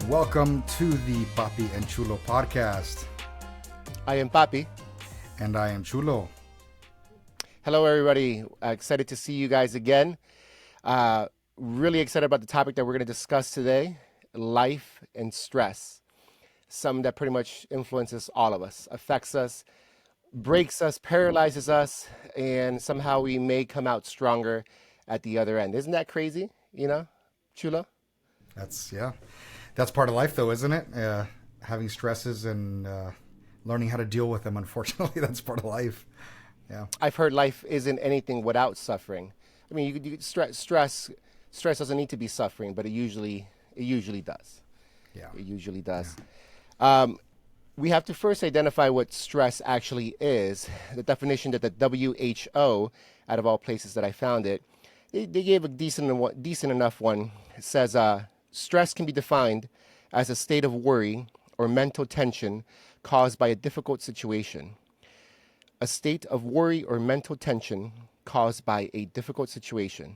Welcome to the Papi and Chulo podcast. I am Papi. And I am Chulo. Hello, everybody. Excited to see you guys again. Really excited about the topic that we're going to discuss today, life and stress. Something that pretty much influences all of us, affects us, breaks us, paralyzes us, and somehow we may come out stronger at the other end. Isn't that crazy? Chulo? That's part of life though, isn't it? Having stresses and learning how to deal with them. Unfortunately, that's part of life. Yeah. I've heard life isn't anything without suffering. I mean, you stress doesn't need to be suffering, but it usually does. Yeah. It usually does. Yeah. We have to first identify what stress actually is. The definition that the WHO, out of all places that I found it, they gave a decent enough one. It says, stress can be defined as a state of worry or mental tension caused by a difficult situation. A state of worry or mental tension caused by a difficult situation.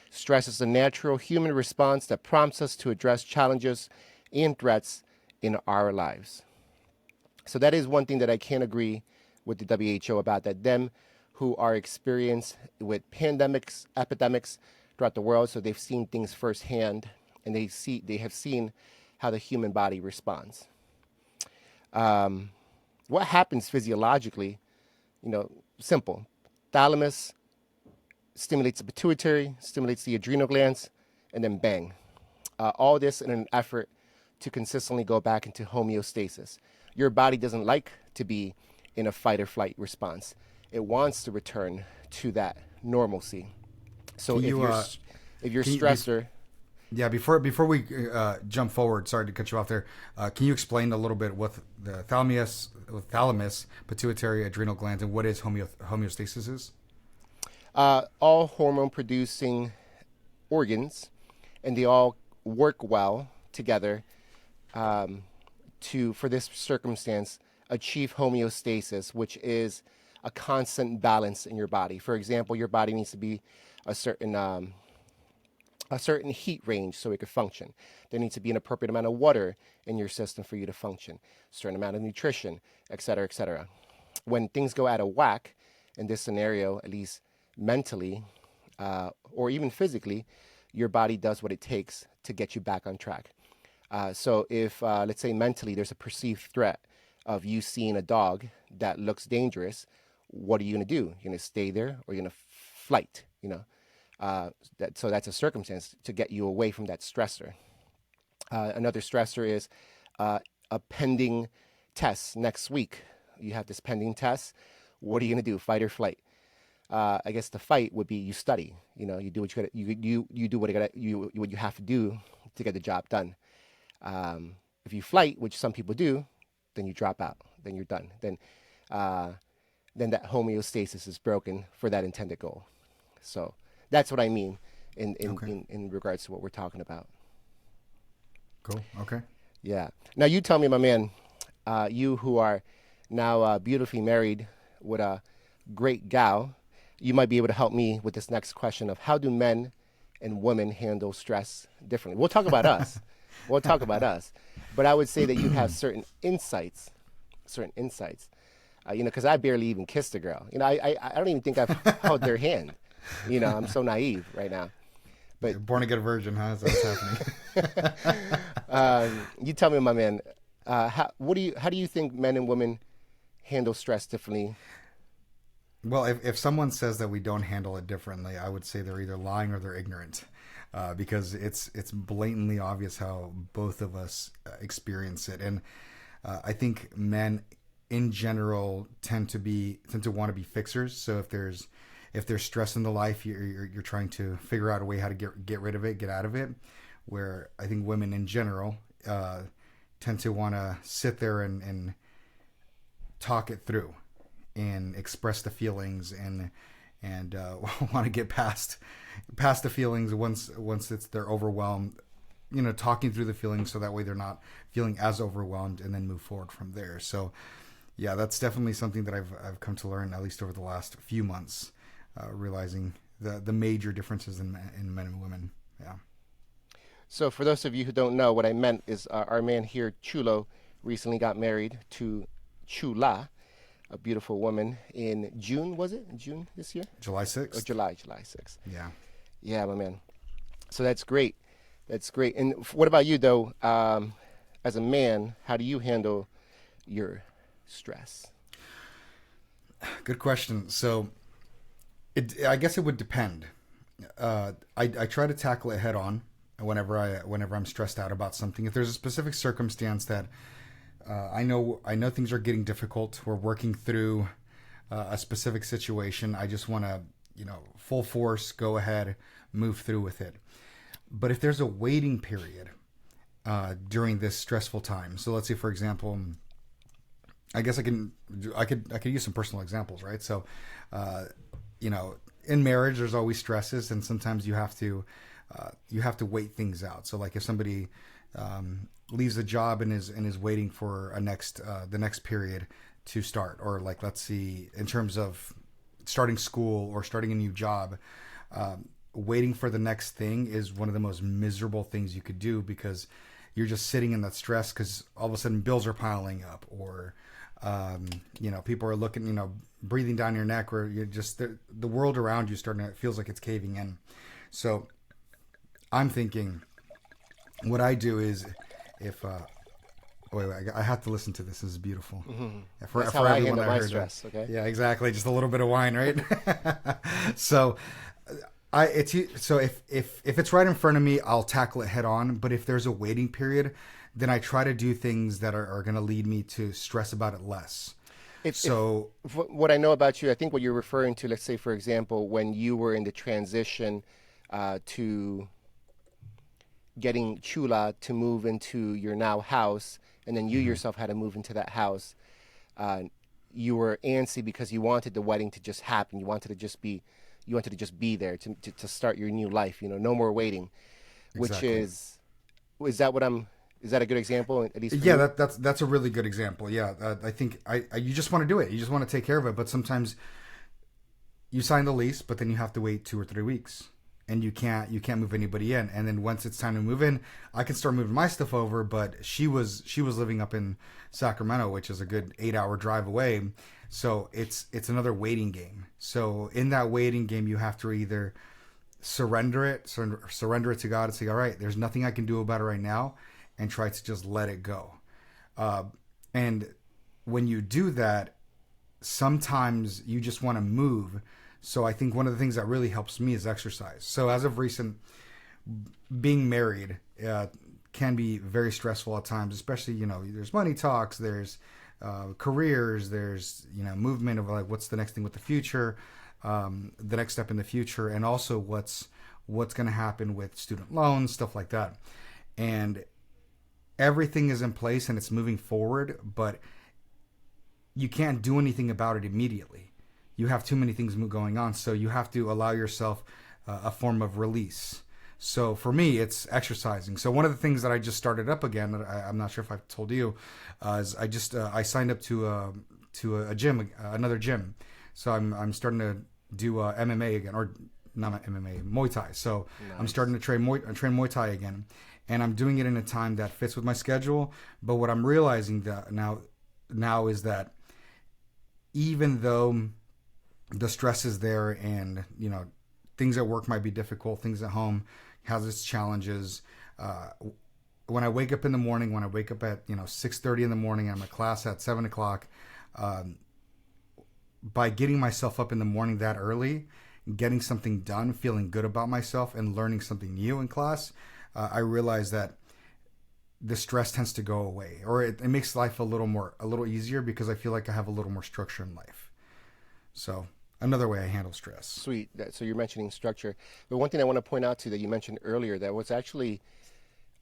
Stress is a natural human response that prompts us to address challenges and threats in our lives. So that is one thing that I can't agree with the WHO about, that them who are experienced with pandemics, epidemics throughout the world, so they've seen things firsthand, and they have seen how the human body responds. What happens physiologically? Simple. Thalamus stimulates the pituitary, stimulates the adrenal glands, and then bang. All this in an effort to consistently go back into homeostasis. Your body doesn't like to be in a fight or flight response. It wants to return to that normalcy. So if you're stressor. Yeah, before we jump forward, sorry to cut you off there. Can you explain a little bit what the thalamus, pituitary, adrenal glands, and what is homeostasis is? All hormone-producing organs, and they all work well together for this circumstance, achieve homeostasis, which is a constant balance in your body. For example, your body needs to be a certain heat range so it could function. There needs to be an appropriate amount of water in your system for you to function, a certain amount of nutrition, et cetera, et cetera. When things go out of whack, in this scenario, at least mentally or even physically, your body does what it takes to get you back on track. So if, let's say mentally, there's a perceived threat of you seeing a dog that looks dangerous, what are you going to do? You're going to stay there, or you're going to flight, so that's a circumstance to get you away from that stressor. Another stressor is a pending test next week. You have this pending test. What are you going to do? Fight or flight? I guess the fight would be you study. You do what you do what you have to do to get the job done. If you flight, which some people do, then you drop out. Then you're done. Then that homeostasis is broken for that intended goal. So that's what I mean in regards to what we're talking about. Cool. Okay. Yeah. Now you tell me, my man, you who are now beautifully married with a great gal, you might be able to help me with this next question of how do men and women handle stress differently? We'll talk about us. But I would say that you have certain insights, because I barely even kissed a girl. I don't even think I've held their hand. I'm so naive right now. But you're born again virgin, huh? That's what's happening. You tell me, my man, how do you think men and women handle stress differently? Well, if someone says that we don't handle it differently, I would say they're either lying or they're ignorant, because it's blatantly obvious how both of us experience it. And I think men in general tend to want to be fixers. So if there's stress in the life, you're trying to figure out a way how to get rid of it, get out of it. Where I think women in general tend to want to sit there and talk it through and express the feelings and want to get past the feelings once they're overwhelmed. Talking through the feelings so that way they're not feeling as overwhelmed, and then move forward from there. So, yeah, that's definitely something that I've come to learn, at least over the last few months. Realizing the major differences in men and women. Yeah. So for those of you who don't know, what I meant is our man here, Chulo, recently got married to Chula, a beautiful woman, in June, was it? In June this year? July Or 6th. July 6th. Yeah. Yeah, my man. So that's great. That's great. And what about you, though? As a man, how do you handle your stress? Good question. So, I guess it would depend. I try to tackle it head on whenever I'm stressed out about something. If there's a specific circumstance that I know things are getting difficult, we're working through a specific situation. I just want to full force go ahead, move through with it. But if there's a waiting period during this stressful time, so let's say for example, I guess I could use some personal examples, right? So, uh, in marriage, there's always stresses, and sometimes you have to wait things out. So, like if somebody leaves a job and is waiting for the next period to start, or like let's see, in terms of starting school or starting a new job, waiting for the next thing is one of the most miserable things you could do because you're just sitting in that stress because all of a sudden bills are piling up or people are looking, breathing down your neck, or you're just the world around you starting to, it feels like it's caving in. So I'm thinking what I do is if wait, I have to listen to this. This is beautiful. Hmm. For That's how I everyone handle I my heard it. stress. Okay. Yeah, exactly. Just a little bit of wine, right? So so if it's right in front of me, I'll tackle it head on. But if there's a waiting period, then I try to do things that are going to lead me to stress about it less. If So what I know about you, I think what you're referring to, let's say for example, when you were in the transition to getting Chula to move into your now house, and then you mhm, yourself had to move into that house. Uh, you were antsy because you wanted the wedding to just happen. You wanted to just be there to start your new life. No more waiting. Which exactly. is that what I'm? Is that a good example, at least for Yeah, you? that's a really good example. Yeah, I think you just want to do it. You just want to take care of it. But sometimes you sign the lease, but then you have to wait 2 or 3 weeks, and you can't move anybody in. And then once it's time to move in, I can start moving my stuff over. But she was living up in Sacramento, which is a good 8 hour drive away. So it's another waiting game. So in that waiting game, you have to either surrender it to God and say, all right, there's nothing I can do about it right now, and try to just let it go. Uh, and when you do that, sometimes you just want to move. So I think one of the things that really helps me is exercise. So as of recent, being married can be very stressful at times, especially there's money talks, there's careers, there's movement of like what's the next thing with the future, the next step in the future, and also what's going to happen with student loans, stuff like that, and everything is in place and it's moving forward, but you can't do anything about it immediately. You have too many things going on, so you have to allow yourself a form of release. So for me, it's exercising. So one of the things that I just started up again, that I'm not sure if I've told you, is I signed up to a gym, another gym. So I'm starting to do MMA again, or not MMA, Muay Thai. So I'm starting Nice. to train Muay Thai again, and I'm doing it in a time that fits with my schedule. But what I'm realizing that now is that even though the stress is there, and things at work might be difficult, things at home has its challenges. uh, when I wake up in the morning, when I wake up at 6:30 in the morning, I'm at class at 7 o'clock. um, by getting myself up in the morning that early, getting something done, feeling good about myself, and learning something new in class, I realize that the stress tends to go away, or it makes life a little easier because I feel like I have a little more structure in life. So another way I handle stress. Sweet. So you're mentioning structure, but one thing I want to point out to you that you mentioned earlier that was actually,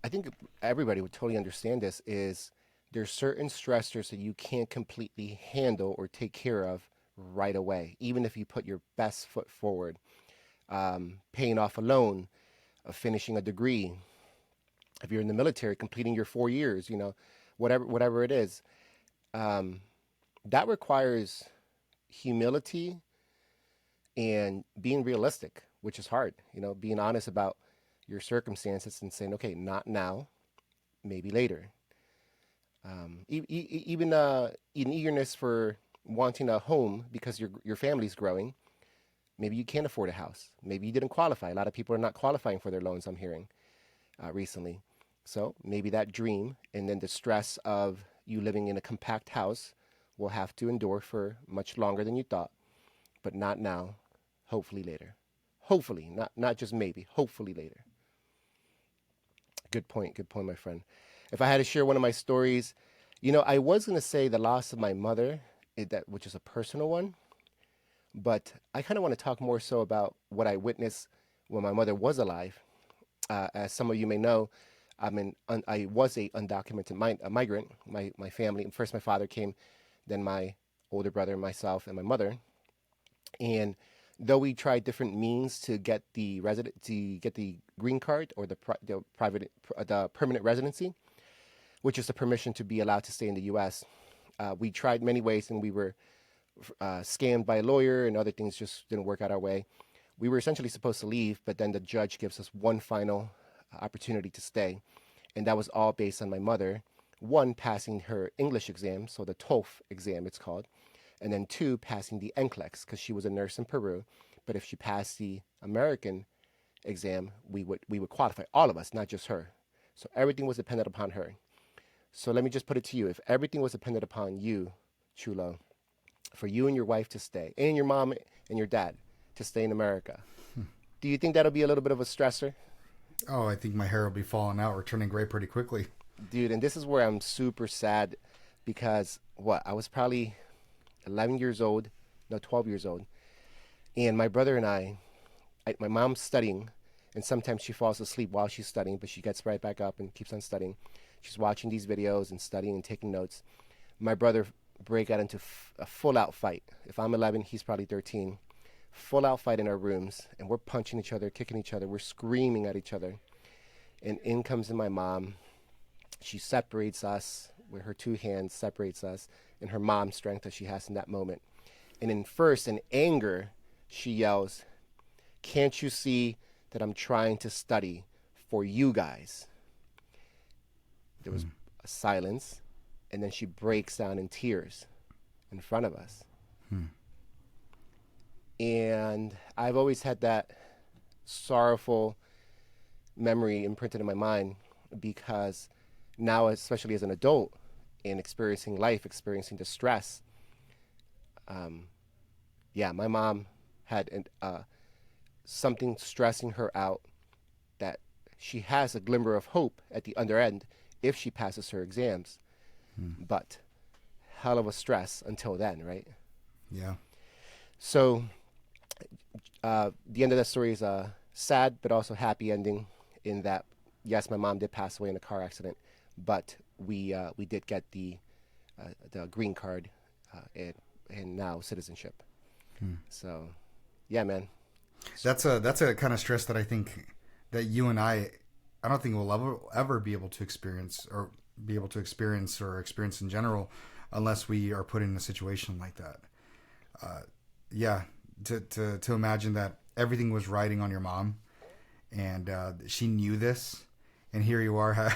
I think everybody would totally understand this, is there's certain stressors that you can't completely handle or take care of right away, even if you put your best foot forward. Paying off a loan, finishing a degree, if you're in the military, completing your 4 years, whatever it is, um, that requires humility and being realistic, which is hard. Being honest about your circumstances and saying, okay, not now, maybe later. Even in eagerness for wanting a home because your family's growing, maybe you can't afford a house. Maybe you didn't qualify. A lot of people are not qualifying for their loans, I'm hearing recently. So maybe that dream and then the stress of you living in a compact house will have to endure for much longer than you thought, but not now, hopefully later. Hopefully, not just maybe, hopefully later. Good point, my friend. If I had to share one of my stories, I was going to say the loss of my mother, which is a personal one, but I kind of want to talk more so about what I witnessed when my mother was alive. As some of you may know, I was a undocumented migrant. My family, first my father came, then my older brother, myself, and my mother. And though we tried different means to get the green card or the permanent residency, which is the permission to be allowed to stay in the U.S., we tried many ways, and we were scammed by a lawyer, and other things just didn't work out our way. We were essentially supposed to leave, but then the judge gives us one final opportunity to stay, and that was all based on my mother, one, passing her English exam, so the TOEFL exam it's called, and then two, passing the NCLEX, because she was a nurse in Peru. But if she passed the American exam, we would qualify, all of us, not just her. So everything was dependent upon her. So let me just put it to you: if everything was dependent upon you, Chulo, for you and your wife to stay, and your mom and your dad to stay in America, do you think that'll be a little bit of a stressor? Oh, I think my hair will be falling out or turning gray pretty quickly. Dude, and this is where I'm super sad because I was probably 11 years old, no, 12 years old. And my brother and my mom's studying, and sometimes she falls asleep while she's studying, but she gets right back up and keeps on studying. She's watching these videos and studying and taking notes. My brother break out into a full-out fight. If I'm 11, he's probably 13. Full-out fight in our rooms, and we're punching each other, kicking each other. We're screaming at each other. And in comes my mom. She separates us with her two hands, separates us, and her mom's strength that she has in that moment. And in anger, she yells, "Can't you see that I'm trying to study for you guys?" There was a silence, and then she breaks down in tears in front of us. And I've always had that sorrowful memory imprinted in my mind because now, especially as an adult and experiencing life, experiencing distress, my mom had something stressing her out that she has a glimmer of hope at the other end if she passes her exams. But hell of a stress until then, right? Yeah. So the end of that story is a sad but also happy ending in that, yes, my mom did pass away in a car accident, but we did get the green card and now citizenship. So, yeah, man. That's a kind of stress that I think that you and I don't think we'll ever be able to experience or experience in general unless we are put in a situation like that. Yeah, to imagine that everything was riding on your mom and she knew this, and here you are.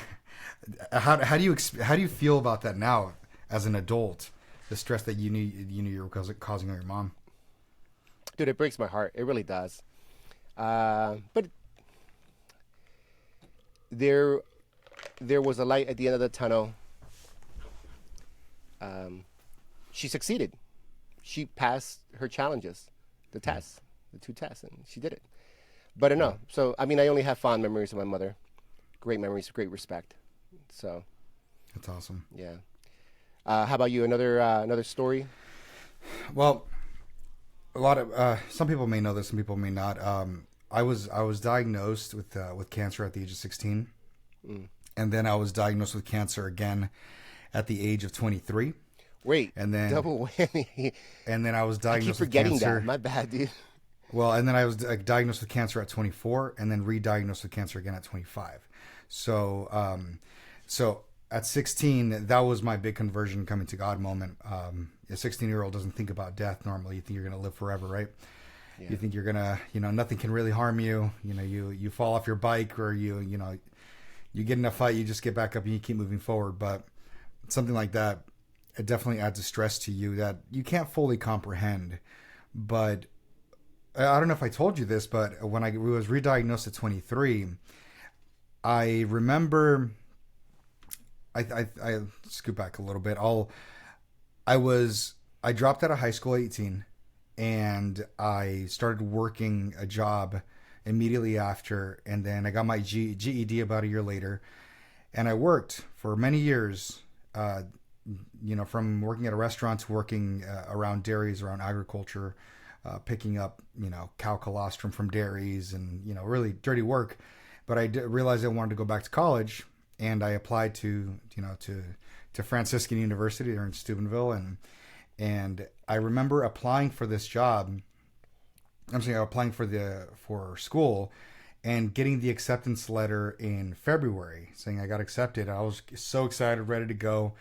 How do you feel about that now as an adult? The stress that you knew you were causing on your mom. Dude, it breaks my heart. It really does. But there was a light at the end of the tunnel. She succeeded. She passed her challenges, the tests, the two tests, and she did it. But no, so I mean, I only have fond memories of my mother. Great memories, great respect. So That's awesome. yeah. How about you? Another story? Well, a lot of some people may know this, some people may not. I was diagnosed with cancer at the age of 16, and then I was diagnosed with cancer again at the age of 23. Wait, And then double whammy. and then I was I keep diagnosed with forgetting cancer. that. My bad, dude. Well, and then I was diagnosed with cancer at 24, and then re-diagnosed with cancer again at 25. So at 16, that was my big conversion coming to God moment. A 16-year-old doesn't think about death normally. You think you're going to live forever, right? Yeah. You think you're gonna, nothing can really harm you. You fall off your bike, or you get in a fight, you just get back up and you keep moving forward. But something like that, it definitely adds a stress to you that you can't fully comprehend. But I don't know if I told you this, but when I was re-diagnosed at 23, I remember. I scoot back a little bit. I was I dropped out of high school at 18, and I started working a job immediately after, and then I got my GED about a year later, and I worked for many years. From working at a restaurant to working around dairies, around agriculture, picking up cow colostrum from dairies, and really dirty work. But realized I wanted to go back to college, and I applied to Franciscan University there in Steubenville, and I remember applying for this job. I'm saying applying for school, and getting the acceptance letter in February saying I got accepted. I was so excited, ready to go,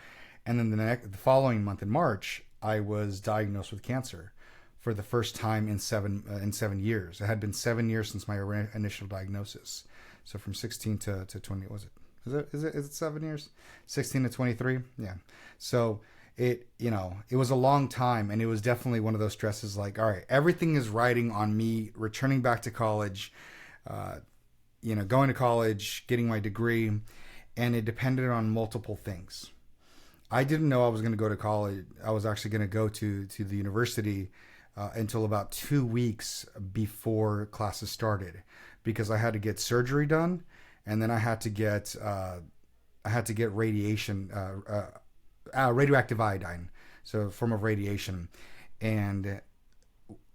and then the following month in March, I was diagnosed with cancer for the first time in 7 years. It had been 7 years since my initial diagnosis. So from 16 to 20, was it? Is it 7 years? 16 to 23? Yeah. So it was a long time, and it was definitely one of those stresses like, all right, everything is riding on me returning back to college, going to college, getting my degree, and it depended on multiple things. I didn't know I was going to go to college. I was actually going to go to the university until about 2 weeks before classes started, because I had to get surgery done, and then I had to get radiation, radioactive iodine, so a form of radiation, and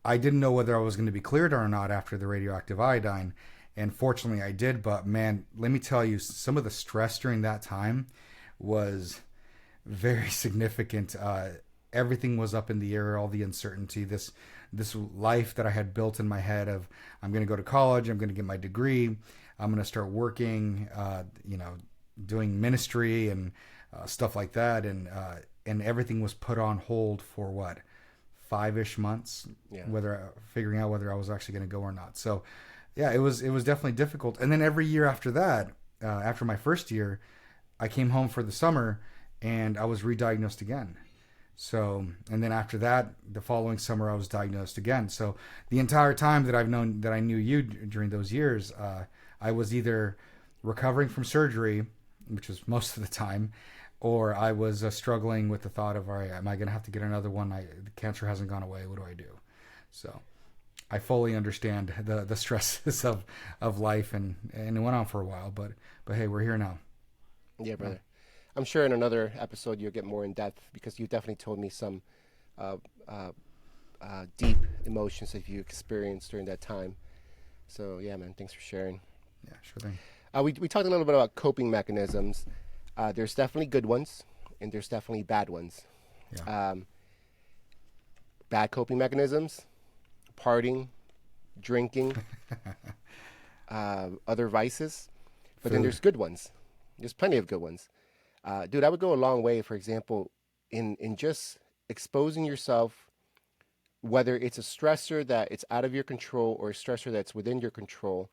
I didn't know whether I was going to be cleared or not after the radioactive iodine, and fortunately I did. But man, let me tell you, some of the stress during that time was very significant. Everything was up in the air, all the uncertainty. This life that I had built in my head of I'm going to go to college, I'm going to get my degree, I'm going to start working, doing ministry and stuff like that, and everything was put on hold for what, 5-ish months, Yeah. whether figuring out whether I was actually going to go or not. So yeah, it was definitely difficult. And then every year after that, after my first year, I came home for the summer, and I was re-diagnosed again. So, and then after that, the following summer, I was diagnosed again. So, the entire time that I knew you during those years, I was either recovering from surgery, which was most of the time, or I was struggling with the thought of, all right, am I going to have to get another one? The cancer hasn't gone away. What do I do? So, I fully understand the stresses of life, and it went on for a while, but hey, we're here now. Yeah, Yeah. brother. I'm sure in another episode you'll get more in depth because you definitely told me some uh, uh, deep emotions that you experienced during that time. So yeah, man, thanks for sharing. Yeah, sure thing. We talked a little bit about coping mechanisms. There's definitely good ones, and there's definitely bad ones. Yeah. Um, Bad coping mechanisms: partying, drinking, other vices. But then Food. there's good ones. There's plenty of good ones. Dude, I would go a long way, for example, in just exposing yourself, whether it's a stressor that it's out of your control or a stressor that's within your control.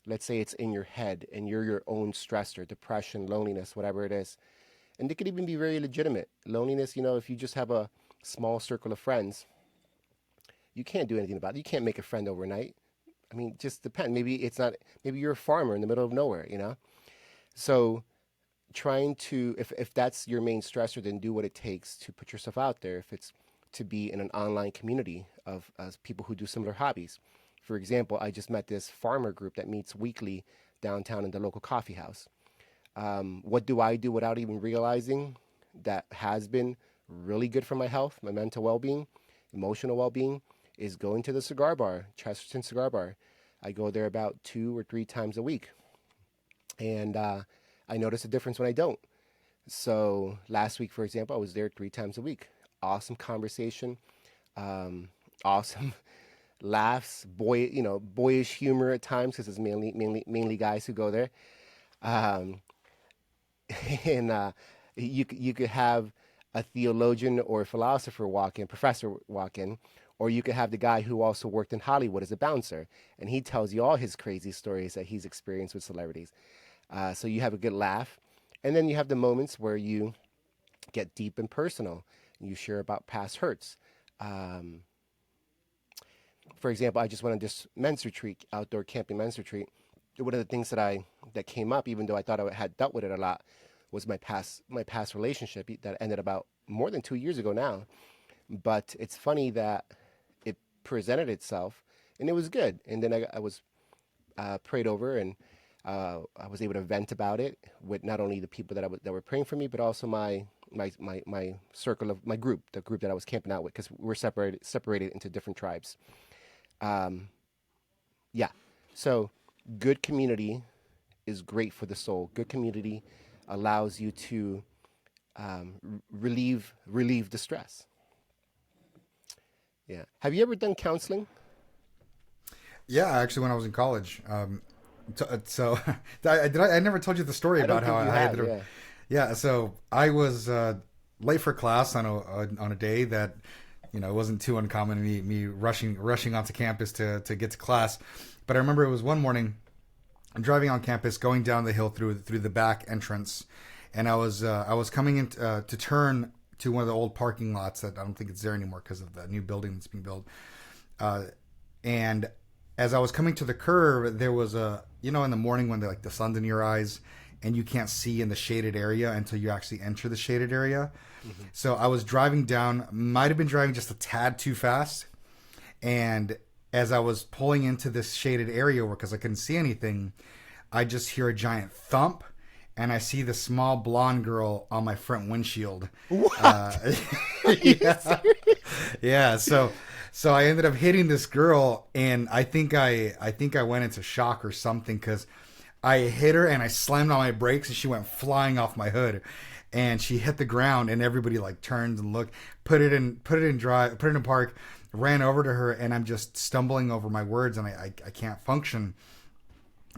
Let's say it's in your head and you're your own stressor, depression, loneliness, whatever it is. And it could even be very legitimate. Loneliness, if you just have a small circle of friends, you can't do anything about it. You can't make a friend overnight. I mean, just depend. Maybe it's not, maybe you're a farmer in the middle of nowhere. So trying to, if that's your main stressor, then do what it takes to put yourself out there. If it's to be in an online community of people who do similar hobbies. For example, I just met this farmer group that meets weekly downtown in the local coffee house. What do I do without even realizing that has been really good for my health, my mental well-being, emotional well-being, is going to the cigar bar, Chesterton Cigar Bar. I go there about 2 or 3 times a week, and I notice a difference when I don't. So last week, for example, I was there 3 times a week. Awesome conversation, um, awesome laughs, boyish humor at times because it's mainly guys who go there. Um, and you could have a theologian or a philosopher walk in, professor walk in, Or you could have the guy who also worked in Hollywood as a bouncer, and he tells you all his crazy stories that he's experienced with celebrities. So you have a good laugh. And then you have the moments where you get deep and personal. You share about past hurts. Um, for example, I just went on this men's retreat, outdoor camping men's retreat. One of the things that came up, even though I thought I had dealt with it a lot, was my past relationship that ended about more than 2 years ago now. But it's funny that it presented itself, and it was good. And then I was prayed over, and I was able to vent about it with not only the people that were praying for me, but also my circle of my group, the group that I was camping out with, because we're separated into different tribes. Um, yeah, so good community is great for the soul. Good community allows you to relieve the stress. Yeah. Have you ever done counseling? Yeah, actually, when I was in college. So I never told you the story I don't about how think you I have. ended up. Yeah. Yeah, so I was late for class on a day that it wasn't too uncommon me rushing onto campus to get to class. But I remember it was one morning. I'm driving on campus, going down the hill through the back entrance, and I was coming in to turn to one of the old parking lots that I don't think it's there anymore because of the new building that's being built. Uh, and as I was coming to the curve, there was in the morning when the sun's in your eyes and you can't see in the shaded area until you actually enter the shaded area. Mm-hmm. So I was driving down, might have been driving just a tad too fast, and as I was pulling into this shaded area because I couldn't see anything, I just hear a giant thump, and I see the small blonde girl on my front windshield. What? Yeah, yeah. So I ended up hitting this girl, and I think I went into shock or something because I hit her and I slammed on my brakes, and she went flying off my hood, and she hit the ground, and everybody turned and looked, put it in park. Ran over to her, and I'm just stumbling over my words, and I can't function.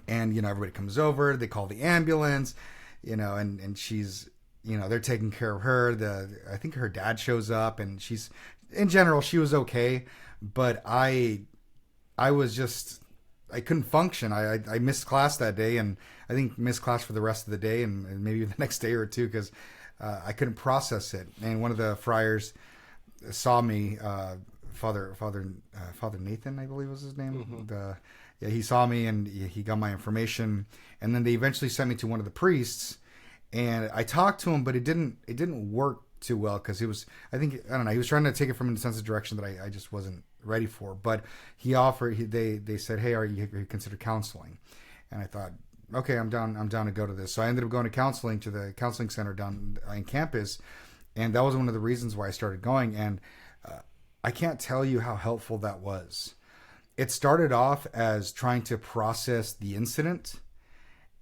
And everybody comes over, they call the ambulance, and she's they're taking care of her. I think her dad shows up, and in general she was okay, but I was just, I couldn't function. I missed class that day, and I think missed class for the rest of the day, and maybe the next day or two, because I couldn't process it. And one of the friars saw me. Father Nathan, I believe was his name. Mm-hmm. Yeah, he saw me, and he got my information, and then they eventually sent me to one of the priests, and I talked to him, but it didn't work too well because he was, I don't know, he was trying to take it from a sense of direction that I just wasn't ready for. But they said, hey, are you consider counseling? And I thought, okay, I'm down to go to this. So I ended up going to counseling, to the counseling center down on campus, and that was one of the reasons why I started going. And I can't tell you how helpful that was. It started off as trying to process the incident,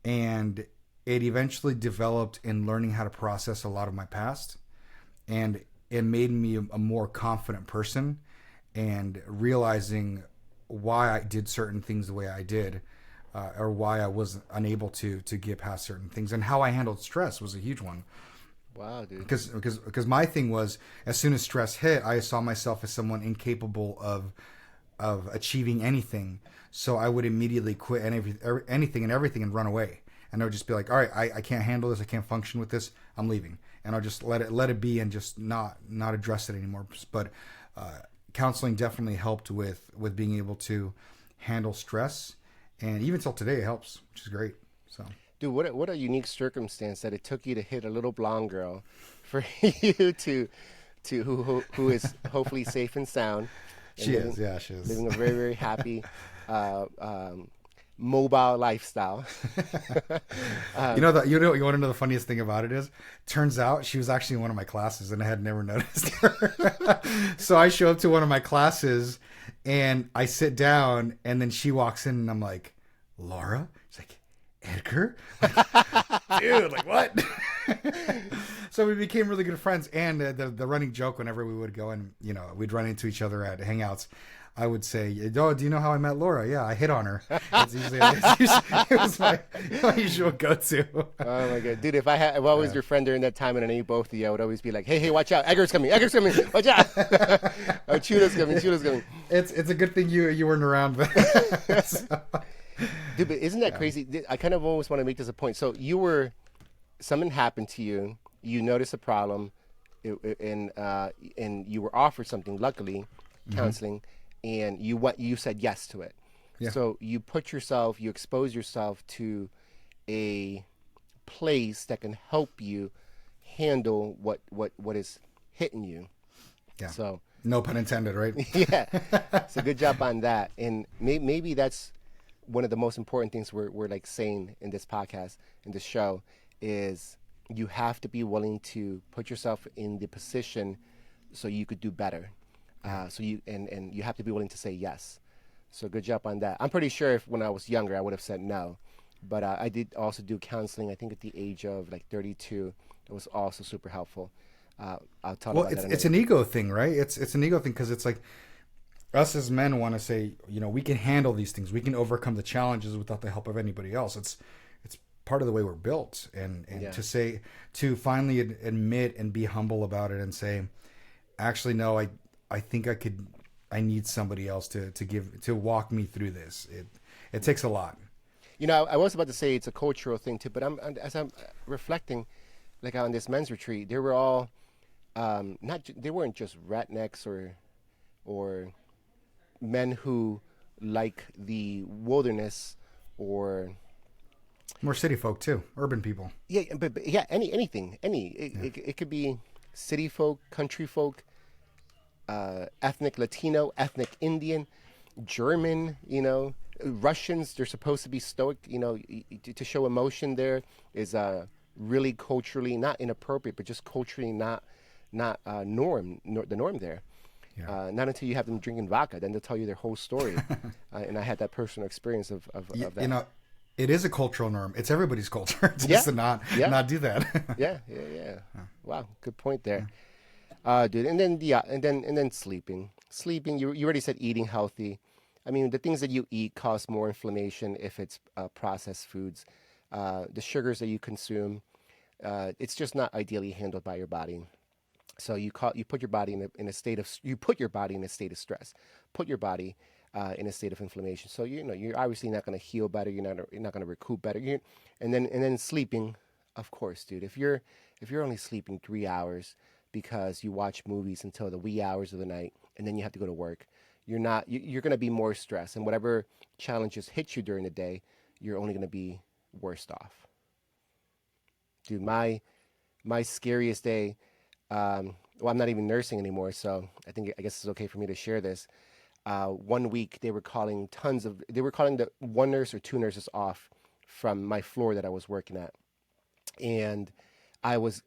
and it eventually developed in learning how to process a lot of my past, and it made me a more confident person, and realizing why I did certain things the way I did, or why I was unable to get past certain things, and how I handled stress was a huge one. Wow, dude. Because my thing was, as soon as stress hit, I saw myself as someone incapable of achieving anything. So I would immediately quit anything and everything and run away. And I would just be like, all right, I can't handle this. I can't function with this. I'm leaving. And I'll just let it be and just not address it anymore. But counseling definitely helped with being able to handle stress. And even till today, it helps, which is great. So. Dude, what a unique circumstance that it took you to hit a little blonde girl for you to who is hopefully safe and sound. She is, yeah, she is. Living a very, very happy, mobile lifestyle. You want to know the funniest thing about it is? Turns out she was actually in one of my classes, and I had never noticed her. So I show up to one of my classes, and I sit down, and then she walks in, and I'm like, Laura? She's like, Edgar? Dude, what? So we became really good friends, and the running joke whenever we would go and we'd run into each other at hangouts, I would say, "Oh, do you know how I met Laura? Yeah, I hit on her." It was my usual go-to. Oh my god, dude! If I was Yeah. your friend during that time and I knew both of you, I would always be like, "Hey, hey, watch out! Edgar's coming! Edgar's coming! Watch out! Oh, Chulo's coming! Chulo's coming!" It's a good thing you weren't around. So, Dude, but isn't that yeah. crazy? I kind of always want to make this a point. So something happened to you. You noticed a problem, and you were offered something. Luckily, Hmm. counseling, and you said yes to it. Yeah. So you expose yourself to a place that can help you handle what is hitting you. Yeah. So No pun intended, right? yeah, so good job on that. And maybe that's one of the most important things we're like saying in this podcast, in this show, is you have to be willing to put yourself in the position so you could do better. Yeah. So and you have to be willing to say yes. So good job on that. I'm pretty sure if when I was younger I would have said no, but I did also do counseling. I think at the age of like 32, it was also super helpful. I'll talk Well, about that it's another. an ego thing, right? It's an ego thing because it's like us as men want to say, we can handle these things. We can overcome the challenges without the help of anybody else. It's part of the way we're built, and Yeah. to finally admit and be humble about it and say, actually, no, I think I need somebody else to walk me through this. It takes a lot. I was about to say it's a cultural thing too, but as I'm reflecting, like on this men's retreat, they were all they weren't just rednecks or men who like the wilderness or More city folk too, urban people. yeah, but yeah, anything, Yeah. it could be city folk, country folk, ethnic Latino, ethnic Indian, German, Russians. They're supposed to be stoic. To show emotion there is really culturally not inappropriate, but just culturally not the norm there. Yeah. Not until you have them drinking vodka, then they'll tell you their whole story. And I had that personal experience you, of you that. know, it is a cultural norm. It's everybody's culture Yeah, just to not yeah, not do that. yeah. Wow, good point there, dude. And then sleeping. Sleeping. You already said eating healthy. I mean, the things that you eat cause more inflammation if it's processed foods. The sugars that you consume, it's just not ideally handled by your body. So you put your body you put your body in a state of stress, put your body in a state of inflammation. So you're obviously not going to heal better. You're not going to recoup better. And then sleeping, of course, dude. If you're only sleeping 3 hours because you watch movies until the wee hours of the night, and then you have to go to work, you're going to be more stressed. And whatever challenges hit you during the day, you're only going to be worse off, dude. My scariest day. Well, I'm not even nursing anymore, so I guess it's okay for me to share this. One week they were calling the one nurse or two nurses off from my floor that I was working at, and I was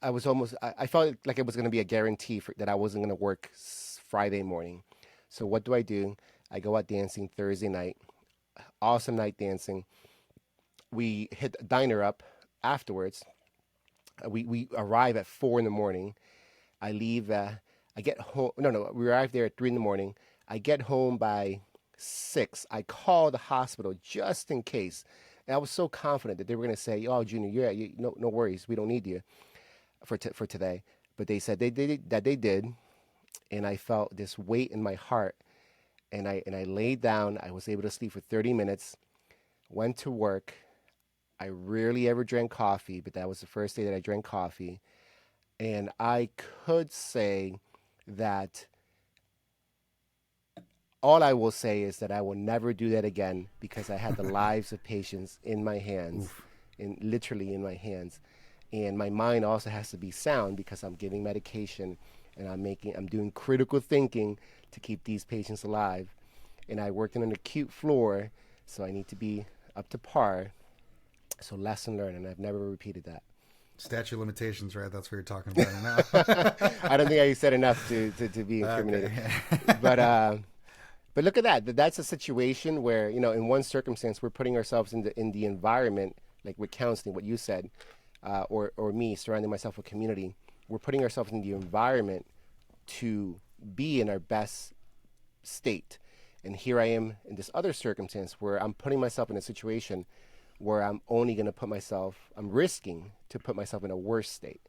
almost I felt like it was going to be a guarantee that I wasn't going to work Friday morning. So what do? I go out dancing Thursday night, awesome night dancing. We hit the diner up afterwards. We arrive at 4 in the morning. I leave. I get home. No, no. We arrive there at 3 in the morning. I get home by 6. I call the hospital just in case. And I was so confident that they were going to say, "Oh, Junior, no worries. We don't need you for today." But they said they did, and I felt this weight in my heart. And I laid down. I was able to sleep for 30 minutes. Went to work. I rarely ever drank coffee, but that was the first day that I drank coffee. And I could say that all I will say is that I will never do that again because I had the lives of patients in my hands, Oof. literally in my hands. And my mind also has to be sound because I'm giving medication and I'm doing critical thinking to keep these patients alive. And I worked in an acute floor, so I need to be up to par. So lesson learned, and I've never repeated that. Statute of limitations, right? That's what you're talking about I don't think I said enough to be now. incriminated. Okay. But but look at that. That's a situation where in one circumstance, we're putting ourselves in the environment, like with counseling, what you said, or me surrounding myself with community. We're putting ourselves in the environment to be in our best state. And here I am in this other circumstance where I'm putting myself in a situation where I'm only going to I'm risking to put myself in a worse state.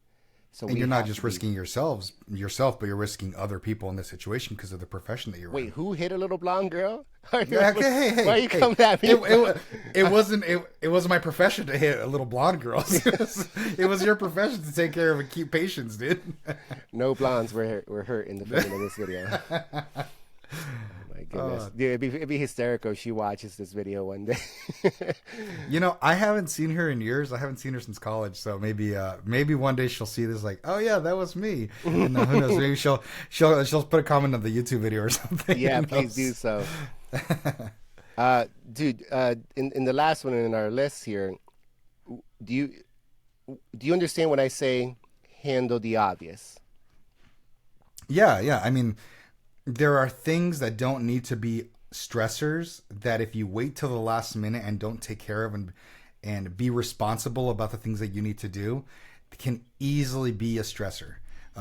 So And we you're not have just to be. risking yourself, but you're risking other people in this situation because of the profession that you're Wait, in. who hit a little blonde girl? Yeah, okay, hey, Why are hey, you hey! coming at me? It wasn't my profession to hit a little blonde girl. It was your profession to take care of acute patients, dude. No blondes were hurt in the filming of this video. Oh my goodness, Uh, dude, it'd be hysterical if she watches this video one day. I haven't seen her in years. I haven't seen her since college, so maybe one day she'll see this, like, oh yeah, that was me. And who knows? Maybe she'll put a comment on the YouTube video or something. Yeah, Who please do knows? so. Dude, in the last one in our list here, do you do you understand when I say handle the obvious? Yeah, yeah. I mean, there are things that don't need to be stressors that if you wait till the last minute and don't take care of and be responsible about the things that you need to do can easily be a stressor,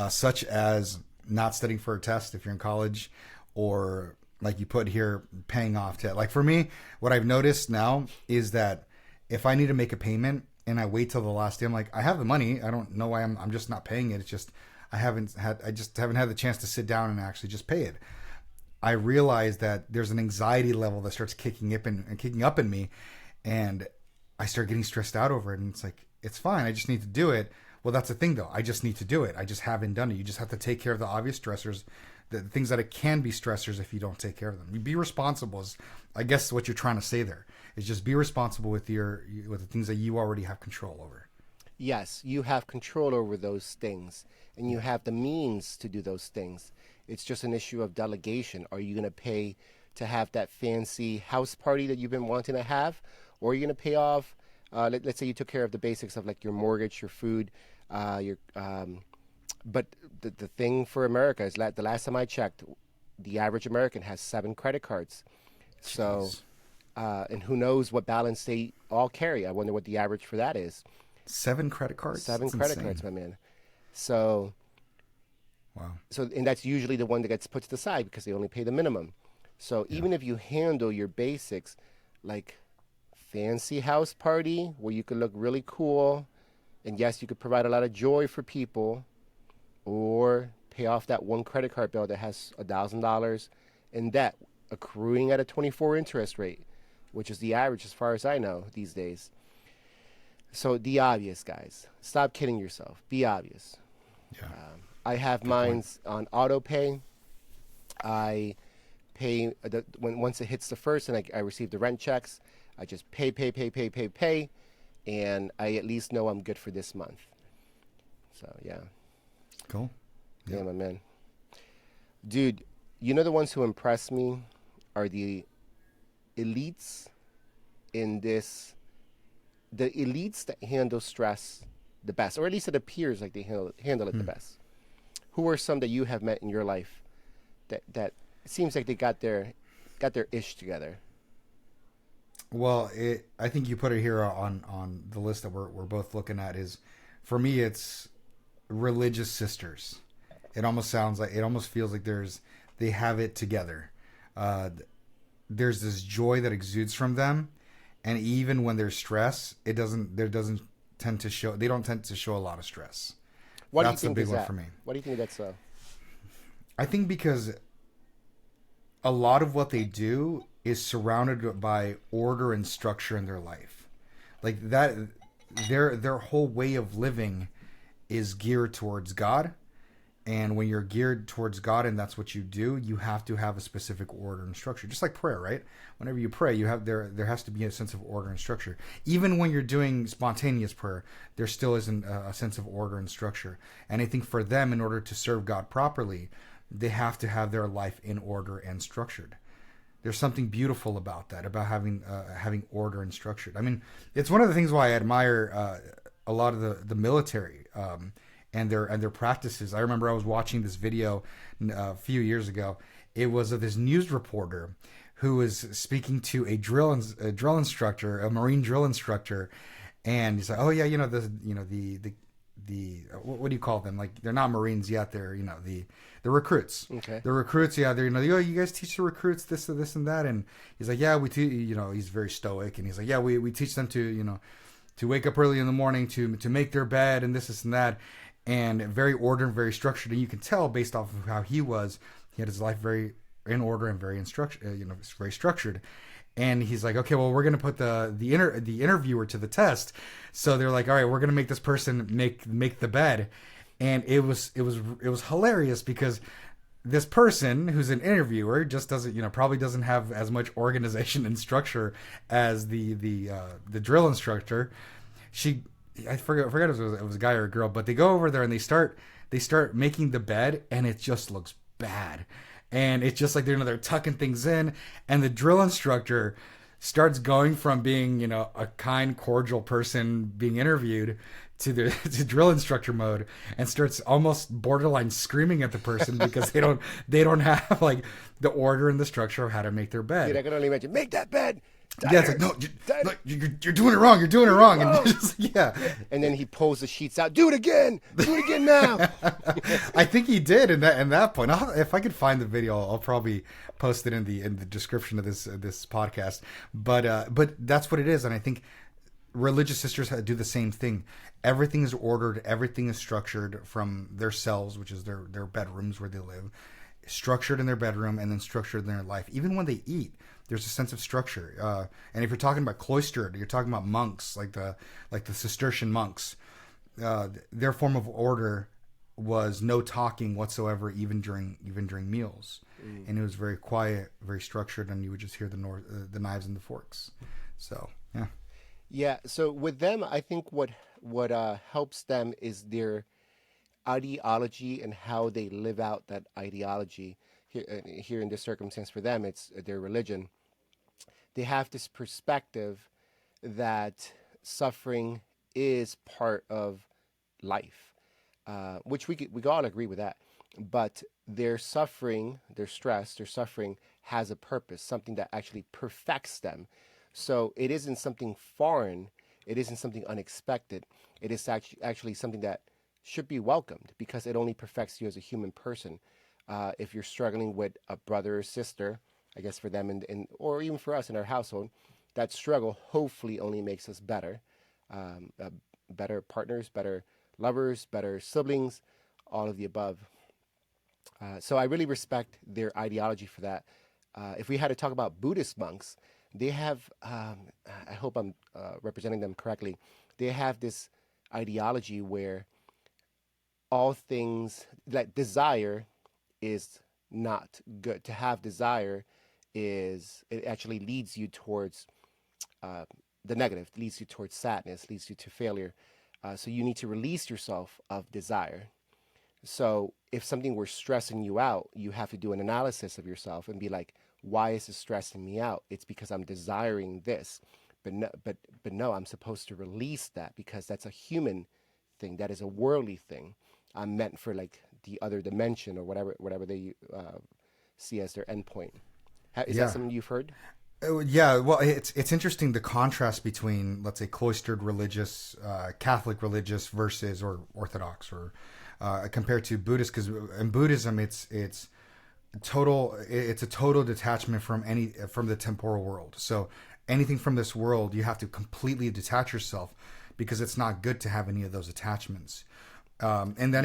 such as not studying for a test if you're in college, or like you put here, paying off debt. Like for me, what I've noticed now is that if I need to make a payment and I wait till the last day, I'm like, I have the money. I don't know why I'm just not paying it. It's just I just haven't had the chance to sit down and actually just pay it. I realize that there's an anxiety level that starts kicking up in me, and I start getting stressed out over it. And it's like, it's fine. I just need to do it. Well, that's the thing though. I just need to do it. I just haven't done it. You just have to take care of the obvious stressors, the things that it can be stressors if you don't take care of them. You be responsible is, I guess, what you're trying to say there is just be responsible with with the things that you already have control over. Yes, you have control over those things and you have the means to do those things. It's just an issue of delegation. Are you going to pay to have that fancy house party that you've been wanting to have? Or are you going to pay off, let's say you took care of the basics of like your mortgage, your food, your, but the thing for America is that the last time I checked, the average American has 7 credit cards. So, Jeez. and who knows what balance they all carry? I wonder what the average for that is. 7 credit cards? Seven That's credit cards, insane. my man. So, Wow. and that's usually the one that gets put to the side because they only pay the minimum. So Yeah. even if you handle your basics, like fancy house party where you could look really cool, and yes, you could provide a lot of joy for people, or pay off that one credit card bill that has $1,000 in debt, accruing at a 24 interest rate, which is the average as far as I know these days. So the obvious, guys. Stop kidding yourself. Be obvious. Yeah. I have Good point. mines on auto pay. I pay once it hits the first, and I receive the rent checks. I just pay, and I at least know I'm good for this month. So yeah, Cool. yeah, Yeah. my man, dude. You know the ones who impress me are the elites in this. The elites that handle stress the best, or at least it appears like they handle it the Hmm. best. Who are some that you have met in your life that it seems like they got their ish together? Well, I think you put it here on the list that we're both looking at is, for me, it's religious sisters. It almost feels like they have it together. Uh, there's this joy that exudes from them, and even when there's stress, there doesn't tend to show. They don't tend to show a lot of stress. Why do you That's the think big is one that? for me. Why do you think that's so? I think because a lot of what they do is surrounded by order and structure in their life. Like that, their whole way of living is geared towards God. And when you're geared towards God and that's what you do, you have to have a specific order and structure. Just like prayer, right? Whenever you pray, you have there has to be a sense of order and structure. Even when you're doing spontaneous prayer, there still isn't a sense of order and structure. And I think for them, in order to serve God properly, they have to have their life in order and structured. There's something beautiful about that, about having order and structured. I mean, it's one of the things why I admire a lot of the military and their practices. I remember I was watching this video a few years ago. It was of this news reporter who was speaking to a drill instructor, a Marine drill instructor, and he's like, "Oh yeah, what do you call them? Like they're not Marines yet. They're the recruits. Okay. The recruits, yeah. They're you guys teach the recruits this and this and that. And he's like, yeah, we teach. He's very stoic, and he's like, yeah, we teach them to wake up early in the morning to make their bed and this and that, and very ordered and very structured. And you can tell based off of how he was, he had his life very in order and very very structured. And he's like, okay, well, we're gonna put the interviewer to the test. So they're like, all right, we're gonna make this person make the bed, and it was hilarious because this person who's an interviewer just doesn't probably doesn't have as much organization and structure as the drill instructor. She I forgot if it was a guy or a girl, but they go over there and they start making the bed, and it just looks bad. And it's just like they're tucking things in, and the drill instructor starts going from being a kind, cordial person being interviewed to drill instructor mode, and starts almost borderline screaming at the person because they don't have like the order and the structure of how to make their bed. Dude, I can only imagine. Make that bed. Yeah, it's like, no, you're doing it wrong. You're doing it wrong. And just, yeah. And then he pulls the sheets out. Do it again. Do it again now. I think he did in that point. If I could find the video, I'll probably post it in the description of this podcast. But that's what it is, and I think religious sisters do the same thing. Everything is ordered. Everything is structured from their cells, which is their bedrooms where they live, structured in their bedroom, and then structured in their life. Even when they eat, there's a sense of structure. And if you're talking about cloistered, you're talking about monks, like the Cistercian monks. Their form of order was no talking whatsoever, even during meals, and it was very quiet, very structured, and you would just hear the knives and the forks. So yeah. Yeah. So with them, I think what helps them is their ideology and how they live out that ideology. Here in this circumstance for them, it's their religion. They have this perspective that suffering is part of life, which we all agree with that. But their suffering, their stress, their suffering has a purpose, something that actually perfects them. So it isn't something foreign. It isn't something unexpected. It is actually something that should be welcomed because it only perfects you as a human person. If you're struggling with a brother or sister, I guess for them or even for us in our household, that struggle hopefully only makes us better, better partners, better lovers, better siblings, all of the above. So I really respect their ideology for that. If we had to talk about Buddhist monks, they have, I hope I'm representing them correctly, they have this ideology where all things, like desire is not good. To have desire it actually leads you towards the negative, leads you towards sadness, leads you to failure. So you need to release yourself of desire. So if something were stressing you out, you have to do an analysis of yourself and be like, why is this stressing me out? It's because I'm desiring this. But no, I'm supposed to release that because that's a human thing. That is a worldly thing. I'm meant for like the other dimension or whatever they see as their endpoint. Is that something you've heard? Yeah, well, it's interesting the contrast between, let's say, cloistered religious, Catholic religious versus or Orthodox, or compared to Buddhist, because in Buddhism it's a total detachment from the temporal world. So anything from this world, you have to completely detach yourself because it's not good to have any of those attachments. And that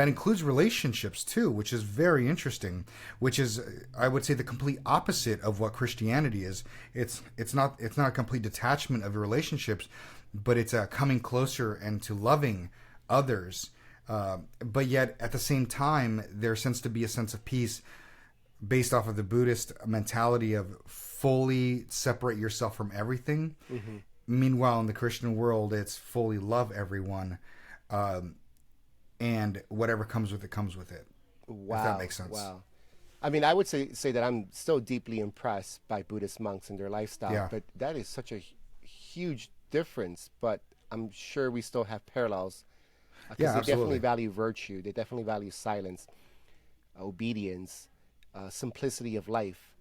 includes relationships too, which is very interesting. Which is, I would say, the complete opposite of what Christianity is. It's not a complete detachment of your relationships, but it's a coming closer and to loving others. But yet, at the same time, there seems to be a sense of peace based off of the Buddhist mentality of fully separate yourself from everything. Mm-hmm. Meanwhile, in the Christian world, it's fully love everyone. And whatever comes with it comes with it. Wow, if that makes sense. Wow. I mean, I would say that I'm still deeply impressed by Buddhist monks and their lifestyle, Yeah. but that is such a huge difference. But I'm sure we still have parallels because they definitely value virtue. They definitely value silence, obedience, simplicity of life.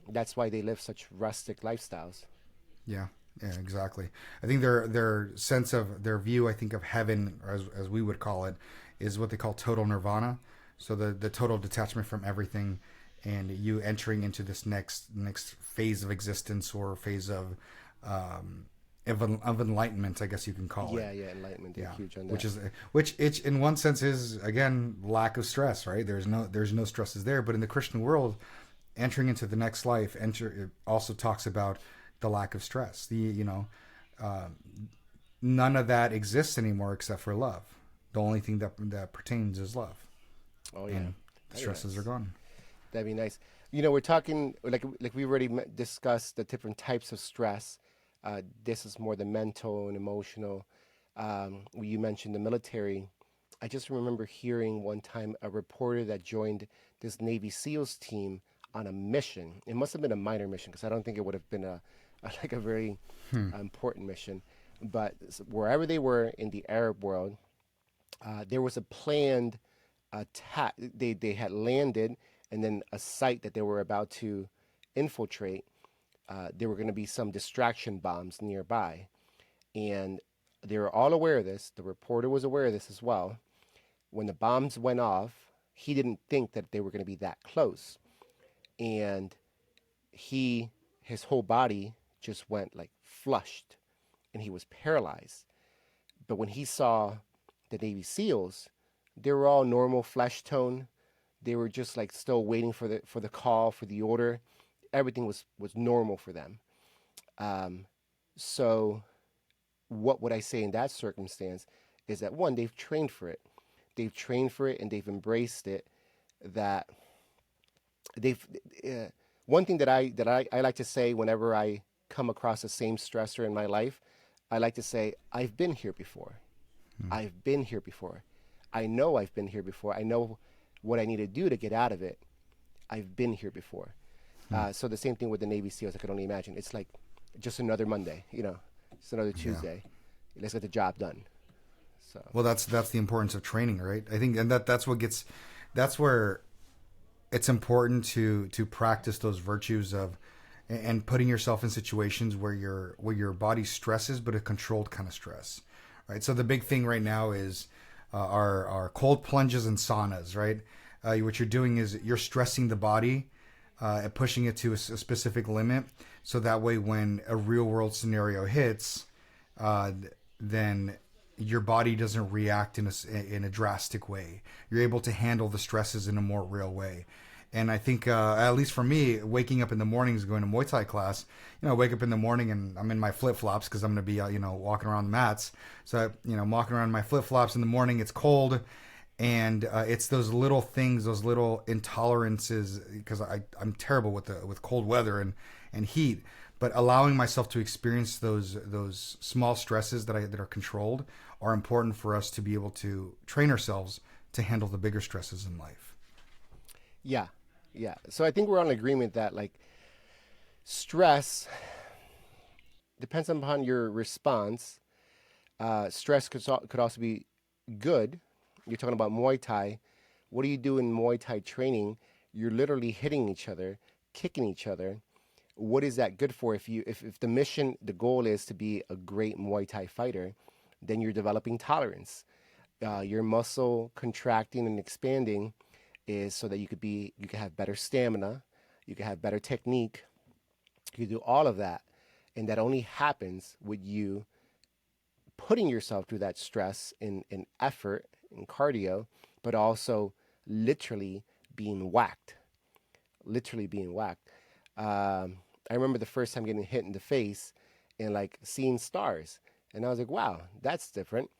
That's why they live such rustic lifestyles. Yeah. Yeah, exactly. I think their sense of their view, I think of heaven, or as we would call it, is what they call total nirvana. So the total detachment from everything, and you entering into this next phase of existence or phase um, of enlightenment, I guess you can call it. Yeah, yeah, enlightenment. They're Yeah, huge on which that. is which it in one sense is again lack of stress, right? There's no stresses there, but in the Christian world, entering into the next life, it also talks about the lack of stress. Uh, None of that exists anymore except for love. The only thing that pertains is love, Oh yeah, and the that'd be stresses are nice. gone. That'd be nice. We're talking like we already discussed the different types of stress. This is more the mental and emotional. You mentioned the military. I just remember hearing one time a reporter that joined this Navy SEALs team on a mission. It must have been a minor mission because I don't think it would have been like a very Hmm. important mission. But wherever they were in the Arab world, there was a planned attack. They had landed, and then a site that they were about to infiltrate. There were going to be some distraction bombs nearby, and they were all aware of this. The reporter was aware of this as well. When the bombs went off, he didn't think that they were going to be that close, and he his whole body just went like flushed, and he was paralyzed. But when he saw the Navy SEALs, they were all normal flesh tone. They were just like still waiting for the call for the order. Everything was normal for them. Um, so what would I say in that circumstance is that one, they've trained for it. They've trained for it and they've embraced it. That they've one thing that I like to say whenever I come across the same stressor in my life, I like to say I've been here before. Hmm. I've been here before. I know I've been here before. I know what I need to do to get out of it. I've been here before. Hmm. So the same thing with the Navy SEALs. I could only imagine. It's like just another Monday, just another Yeah. Tuesday. Let's get the job done. So Well, that's the importance of training, right? I think, and that's where it's important to practice those virtues of and putting yourself in situations where your body stresses, but a controlled kind of stress, right? So the big thing right now is our cold plunges and saunas, right? What you're doing is you're stressing the body and pushing it to a specific limit, so that way when a real world scenario hits, uh, then your body doesn't react in a drastic way. You're able to handle the stresses in a more real way. And I think, at least for me, waking up in the mornings going to Muay Thai class, I wake up in the morning and I'm in my flip flops because I'm going to be, walking around the mats. So, I'm walking around in my flip flops in the morning. It's cold, and it's those little things, those little intolerances, because I'm terrible with cold weather and heat. But allowing myself to experience those small stresses that are controlled are important for us to be able to train ourselves to handle the bigger stresses in life. yeah, yeah. So I think we're on agreement that like stress depends upon your response. Stress could also be good. You're talking about Muay Thai. What do you do in Muay Thai training? You're literally hitting each other, kicking each other. What is that good for? If the mission, the goal is to be a great Muay Thai fighter, then you're developing tolerance. Your muscle contracting and expanding is so that you can have better stamina, you can have better technique, you can do all of that, and that only happens with you putting yourself through that stress in effort in cardio, but also literally being whacked, literally being whacked. I remember the first time getting hit in the face and like seeing stars, and I was like, wow, that's different.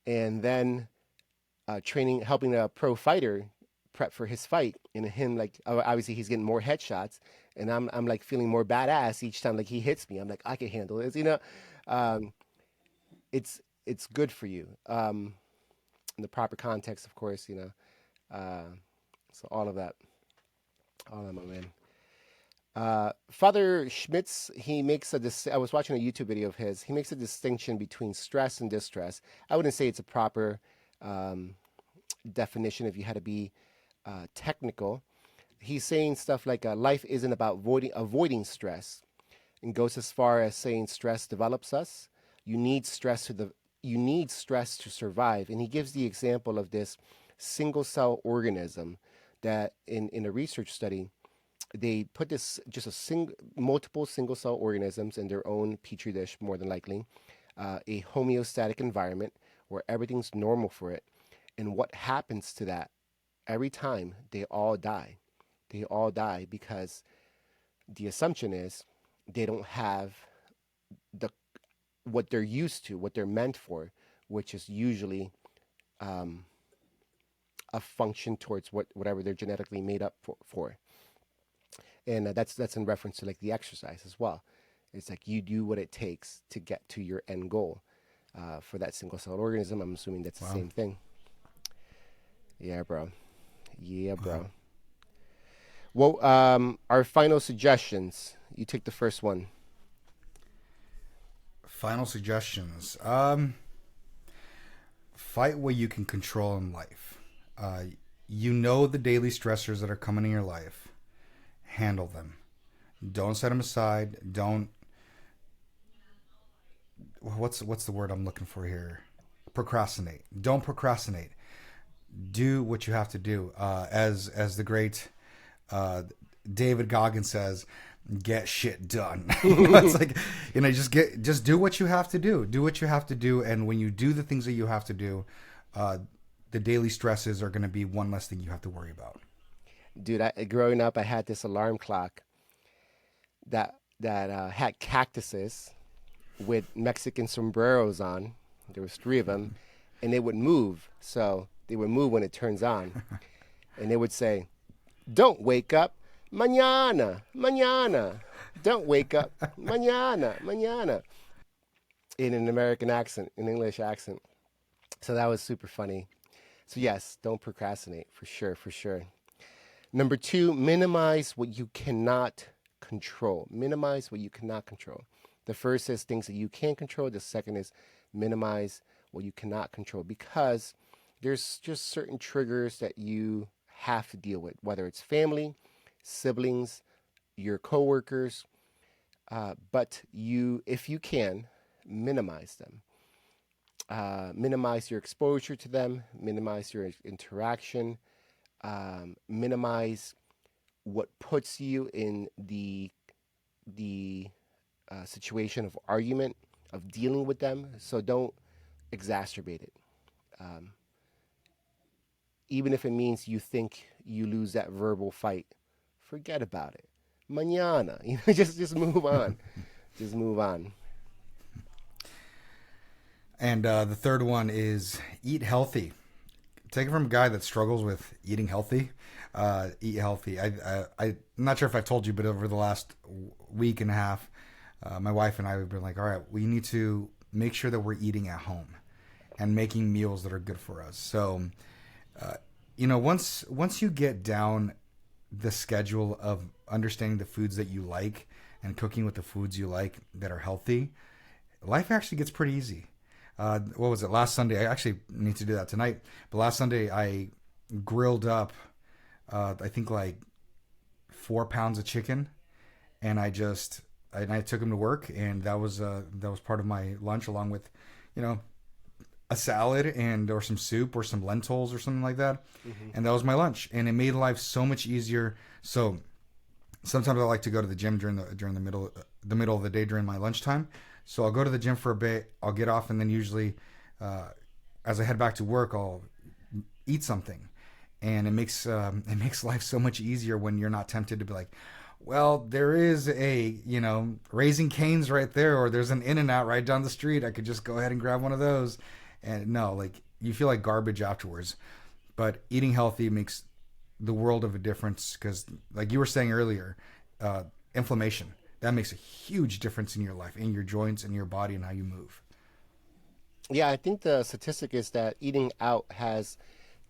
And then training, helping a pro fighter prep for his fight, and him like obviously he's getting more headshots, and I'm like feeling more badass each time like he hits me. I'm like I can handle this. Um, it's good for you in the proper context, of course. Uh, so all of that, my man. Father Schmitz, he makes I was watching a YouTube video of his. He makes a distinction between stress and distress. I wouldn't say it's a proper um, definition if you had to be technical. He's saying stuff like life isn't about avoiding stress. and goes as far as saying stress develops us. You need stress to the you need stress to survive. And he gives the example of this single cell organism that in a research study they put this just a multiple single cell organisms in their own petri dish, more than likely, a homeostatic environment where everything's normal for it. And what happens to that every time? They all die. They all die because the assumption is they don't have the what they're used to, what they're meant for, which is usually um, a function towards whatever they're genetically made up for. And that's in reference to like the exercise as well. It's like you do what it takes to get to your end goal. For that single cell organism, I'm assuming that's the Wow. same thing. Yeah, bro. Yeah, Wow. bro. Well, our final suggestions. You take the first one. Final suggestions. Fight what you can control in life. Uh, you know the daily stressors that are coming in your life. Handle them. Don't set them aside. Don't. What's the word I'm looking for here? Procrastinate. Don't procrastinate. Do what you have to do. As the great uh, David Goggins says, get shit done. It's like, just do what you have to do. Do what you have to do, and when you do the things that you have to do, uh, the daily stresses are going to be one less thing you have to worry about. Dude, growing up, I had this alarm clock that had cactuses with Mexican sombreros on. There was three of them, and they would move. So they would move when it turns on, and they would say, "Don't wake up, mañana, mañana. Don't wake up, mañana, mañana." In an American accent, an English accent. So that was super funny. So yes, don't procrastinate for sure, for sure. Number two, minimize what you cannot control. Minimize what you cannot control. The first is things that you can control. The second is minimize what you cannot control because there's just certain triggers that you have to deal with, whether it's family, siblings, your coworkers, but if you can, minimize them. Minimize your exposure to them, minimize your interaction, minimize what puts you in the situation of argument, of dealing with them. So don't exacerbate it. Um, Even if it means you think you lose that verbal fight, forget about it. Mañana, just move on. Just move on. And the third one is eat healthy. Take it from a guy that struggles with eating healthy. Eat healthy. I'm not sure if I've told you, but over the last week and a half, my wife and I have been like, all right, we need to make sure that we're eating at home and making meals that are good for us. So, uh, once you get down the schedule of understanding the foods that you like and cooking with the foods you like that are healthy, life actually gets pretty easy. What was it? Last Sunday, I actually need to do that tonight. But last Sunday, I grilled up, I think like 4 pounds of chicken, and I took him to work, and that was part of my lunch, along with, you know, a salad and or some soup or some lentils or something like that, Mm-hmm. and that was my lunch, and it made life so much easier. So sometimes I like to go to the gym during the middle of the day during my lunchtime. So I'll go to the gym for a bit. I'll get off, and then usually, uh, as I head back to work, I'll eat something, and it makes life so much easier when you're not tempted to be like, well, there is a Raising Cane's right there, or there's an In and Out right down the street. I could just go ahead and grab one of those, and no, like you feel like garbage afterwards. But eating healthy makes the world of a difference because, like you were saying earlier, uh, inflammation that makes a huge difference in your life, in your joints, in your body, and how you move. Yeah, I think the statistic is that eating out has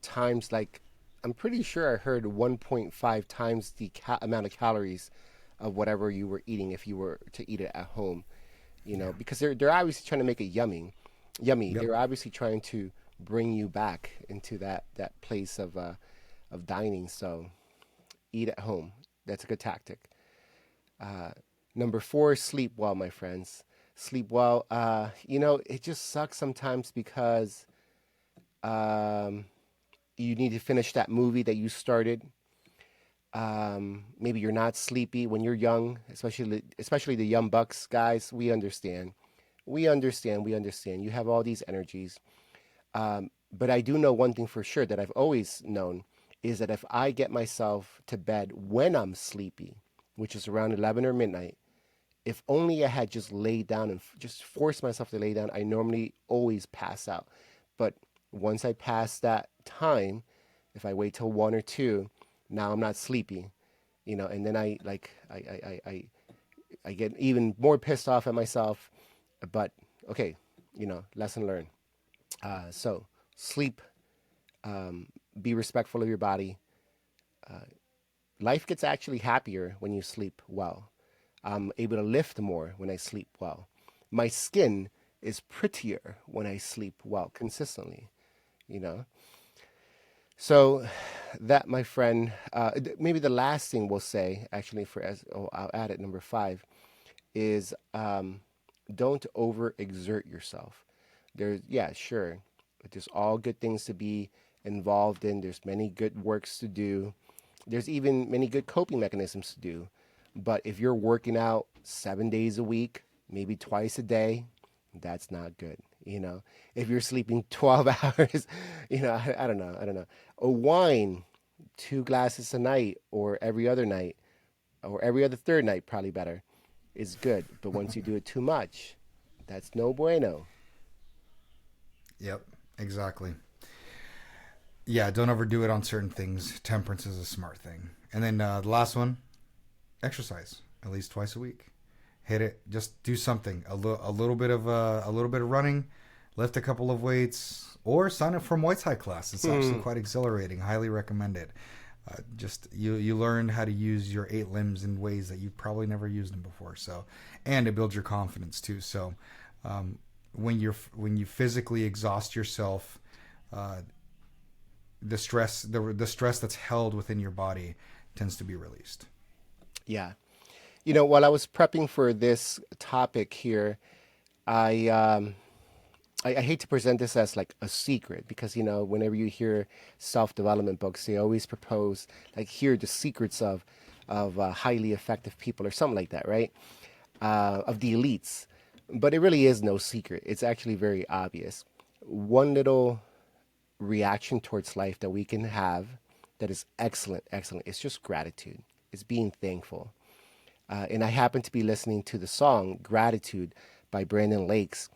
times like I'm pretty sure I heard 1.5 times the amount of calories of whatever you were eating if you were to eat it at home. Yeah. Because they're obviously trying to make it yummy, yummy. Yep. They're obviously trying to bring you back into that place of dining. So eat at home. That's a good tactic. Uh, Number four, sleep well, my friends. Sleep well. It just sucks sometimes because um, you need to finish that movie that you started. Maybe you're not sleepy when you're young, especially the young bucks, guys. We understand. We understand. We understand. You have all these energies. But I do know one thing for sure that I've always known is that if I get myself to bed when I'm sleepy, which is around 11 or midnight, if only I had just laid down and just forced myself to lay down, I normally always pass out. But once I pass that time, if I wait till 1 or 2, now I'm not sleepy, and then I get even more pissed off at myself. But okay, lesson learned. So sleep, be respectful of your body. Life gets actually happier when you sleep well. I'm able to lift more when I sleep well. My skin is prettier when I sleep well consistently, you know. So that, my friend, maybe the last thing we'll say, actually, I'll add it number 5, is don't overexert yourself. Yeah, sure, there's all good things to be involved in. There's many good works to do. There's even many good coping mechanisms to do. But if you're working out 7 days a week, maybe twice a day, that's not good. If you're sleeping 12 hours, I don't know. I don't know. A wine, 2 glasses a night, or every other night, or every other third night, probably better, is good. But once you do it too much, that's no bueno. Yep, exactly. Yeah, don't overdo it on certain things. Temperance is a smart thing. And then the last one, exercise at least twice a week. Hit it. Just do something. A little bit of running. Lift a couple of weights, or sign up for Muay Thai class. It's actually quite exhilarating. Highly recommend it. Just you learn how to use your 8 limbs in ways that you probably never used them before. So, and it builds your confidence too. So, when you physically exhaust yourself, uh, the stress that's held within your body tends to be released. Yeah. While I was prepping for this topic here, I I hate to present this as like a secret because whenever you hear self-development books, they always propose like here are the secrets of highly effective people or something like that, right? Of the elites, but it really is no secret. It's actually very obvious. One little reaction towards life that we can have that is excellent, excellent. It's just gratitude. It's being thankful. And I happen to be listening to the song "Gratitude" by Brandon Lakes.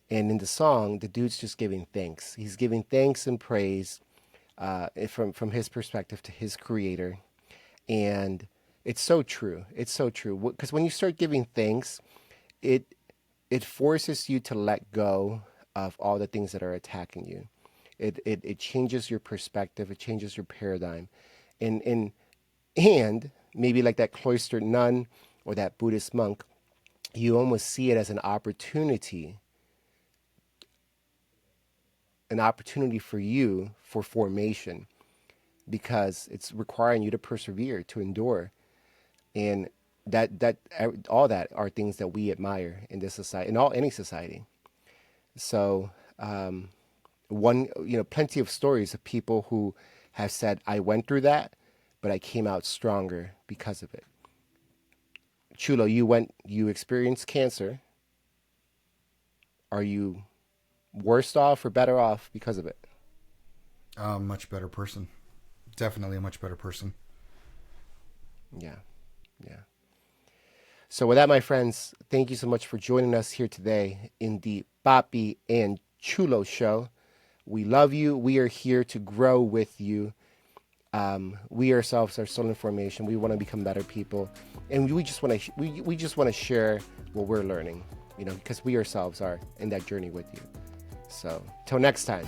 And in the song, the dude's just giving thanks. He's giving thanks and praise from his perspective to his creator. And it's so true. It's so true. Because when you start giving thanks, it it forces you to let go of all the things that are attacking you. It changes your perspective. It changes your paradigm. And maybe like that cloistered nun or that Buddhist monk, you almost see it as an opportunity for you for formation because it's requiring you to persevere, to endure. And that all that are things that we admire in this society, in any society. So one, plenty of stories of people who have said, I went through that, but I came out stronger because of it. Chulo, you experienced cancer. Are you worse off or better off because of it? A much better person. Definitely a much better person. Yeah, yeah. So with that, my friends, thank you so much for joining us here today in the Papi and Chulo show. We love you. We are here to grow with you. We ourselves are still in formation. We want to become better people, and we just want to we just want to share what we're learning, because we ourselves are in that journey with you. So till next time.